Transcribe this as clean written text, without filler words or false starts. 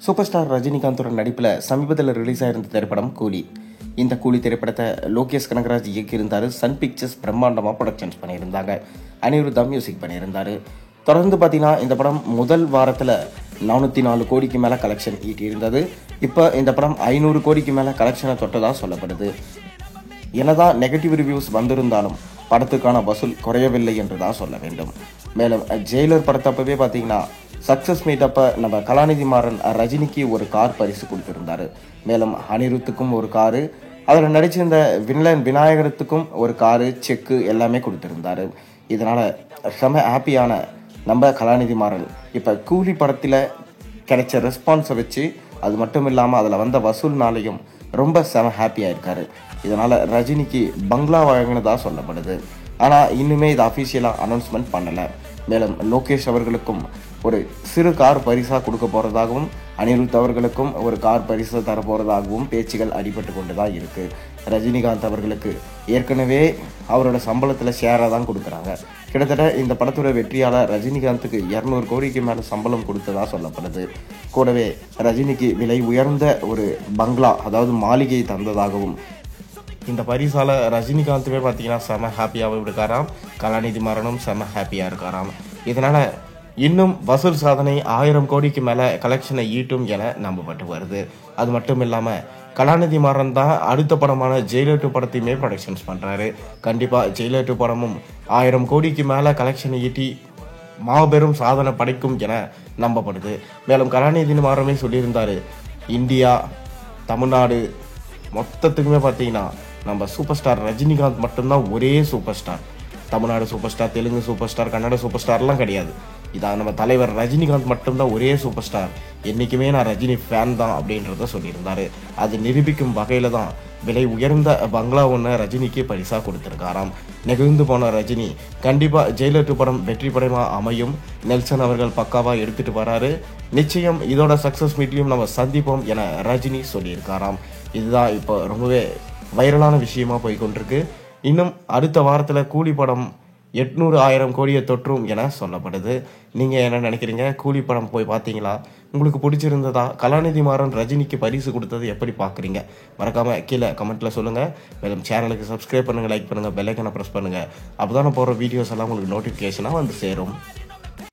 Super star ரஜினிகாந்தோட நடிப்பில் சமீபத்தில் release ஆயிருந்த திரைப்படம் கூலி. இந்த கூலி திரைப்படத்தை லோகேஷ் கனகராஜ் இயக்கியிருந்தார். சன் பிக்சர்ஸ் பிரம்மாண்டமாக ப்ரொடக்ஷன்ஸ் பண்ணியிருந்தாங்க. அனிருத்தா மியூசிக் பண்ணியிருந்தார். தொடர்ந்து பார்த்தீங்கன்னா இந்த படம் முதல் வாரத்தில் 404 கோடிக்கு மேலே கலெக்ஷன் ஈட்டியிருந்தது. இப்போ இந்த படம் 500 கோடிக்கு மேலே கலெக்ஷனை தொட்டதாக சொல்லப்படுது. என்னதான் நெகட்டிவ் ரிவ்யூஸ் வந்திருந்தாலும் படத்துக்கான வசூல் குறையவில்லை என்று தான் சொல்ல வேண்டும். மேலும் ஜெயிலர் படத்தப்பவே பார்த்தீங்கன்னா சக்ஸஸ் மீட் அப்போ நம்ம கலாநிதி மாறன் ரஜினிக்கு ஒரு கார் பரிசு கொடுத்துருந்தாரு. மேலும் அனிருத்துக்கும் ஒரு காரு, அதில் நடிச்சிருந்த வில்லன் விநாயகரத்துக்கும் ஒரு காரு, செக்கு எல்லாமே கொடுத்துருந்தாரு. இதனால் செம ஹாப்பியான நம்ம கலாநிதி மாறன் இப்போ கூலி படத்தில் கிடைச்ச ரெஸ்பான்ஸை வச்சு அது மட்டும் இல்லாமல் அதில் வந்த வசூல்னாலையும் ரொம்ப செம ஹாப்பியாக இருக்காரு. இதனால் ரஜினிக்கு பங்களா வழங்கினதாக சொல்லப்படுது. ஆனால் இன்னுமே இது அஃபிஷியலாக அனௌன்ஸ்மெண்ட் பண்ணலை. மேலும் லோகேஷ் அவர்களுக்கும் ஒரு சிறு கார் பரிசாக கொடுக்க போகிறதாகவும் அனிருத் அவர்களுக்கும் ஒரு கார் பரிசு தர போகிறதாகவும் பேச்சுகள் அடிபட்டு கொண்டு தான் இருக்குது. ரஜினிகாந்த் அவர்களுக்கு ஏற்கனவே அவரோட சம்பளத்தில் ஷேராக தான் கொடுக்குறாங்க. கிட்டத்தட்ட இந்த படத்தோட வெற்றியால் ரஜினிகாந்துக்கு 200 கோடிக்கு மேலே சம்பளம் கொடுத்ததாக சொல்லப்படுது. கூடவே ரஜினிக்கு விலை உயர்ந்த ஒரு பங்களா, அதாவது மாளிகை தந்ததாகவும் இந்த பரிசால் ரஜினிகாந்துமே பார்த்தீங்கன்னா செம ஹாப்பியாகவும் இருக்காராம். கலாநிதி மாறனும் செம ஹாப்பியாக இருக்காராம். இதனால் இன்னும் வசூல் சாதனை 1000 கோடிக்கு மேலே கலெக்ஷனை ஈட்டும் என நம்பப்பட்டு வருது. அது மட்டும் இல்லாமல் கலாநிதி மாறன் தான் அடுத்த படமான ஜெயிலர் 2 படத்தையுமே ப்ரொடக்ஷன்ஸ் பண்ணுறாரு. கண்டிப்பாக ஜெயிலர் 2 படமும் 1000 கோடிக்கு மேலே கலெக்ஷனை ஈட்டி மாபெரும் சாதனை படைக்கும் என நம்பப்படுது. மேலும் கலாநிதி மாறனே சொல்லியிருந்தார், இந்தியா தமிழ்நாடு மொத்தத்துக்குமே பார்த்தீங்கன்னா நம்ம சூப்பர் ஸ்டார் ரஜினிகாந்த் மட்டும்தான் ஒரே super star. Tamil Nadu super star, Telugu super star, Kannada super ஸ்டார்லாம் கிடையாது. இதான் நம்ம தலைவர் ரஜினிகாந்த் மட்டும்தான் ஒரே சூப்பர் ஸ்டார். என்றைக்குமே நான் ரஜினி ஃபேன் தான் அப்படின்றத சொல்லியிருந்தார். அது நிரூபிக்கும் வகையில் தான் விலை உயர்ந்த பங்களா ஒன்று ரஜினிக்கு பரிசாக கொடுத்துருக்காராம். நெகிழ்ந்து போன ரஜினி கண்டிப்பாக ஜெயிலர் 2 படம் வெற்றி படமாக அமையும். நெல்சன் அவர்கள் பக்காவாக எடுத்துகிட்டு வராரு. நிச்சயம் இதோட சக்ஸஸ் மீட்லையும் நம்ம சந்திப்போம் என ரஜினி சொல்லியிருக்காராம். இதுதான் இப்போ ரொம்பவே வைரலான விஷயமா போய்கொண்டிருக்கு. இன்னும் அடுத்த வாரத்தில் கூலி படம் 800,000 கோடியை தொற்றும் என சொல்லப்படுது. நீங்கள் என்ன நினைக்கிறீங்க? கூலி படம் போய் பார்த்தீங்களா? உங்களுக்கு பிடிச்சிருந்ததா? கலாநிதி மாறன் ரஜினிக்கு பரிசு கொடுத்தது எப்படி பார்க்குறீங்க? மறக்காமல் கீழே கமெண்ட்டில் சொல்லுங்கள். மேலும் சேனலுக்கு சப்ஸ்கிரைப் பண்ணுங்கள், லைக் பண்ணுங்கள், பெல் ஐக்கனை ப்ரெஸ் பண்ணுங்கள். அப்போ தான் நான் போடுற வீடியோஸ் எல்லாம் உங்களுக்கு நோட்டிஃபிகேஷனாக வந்து சேரும்.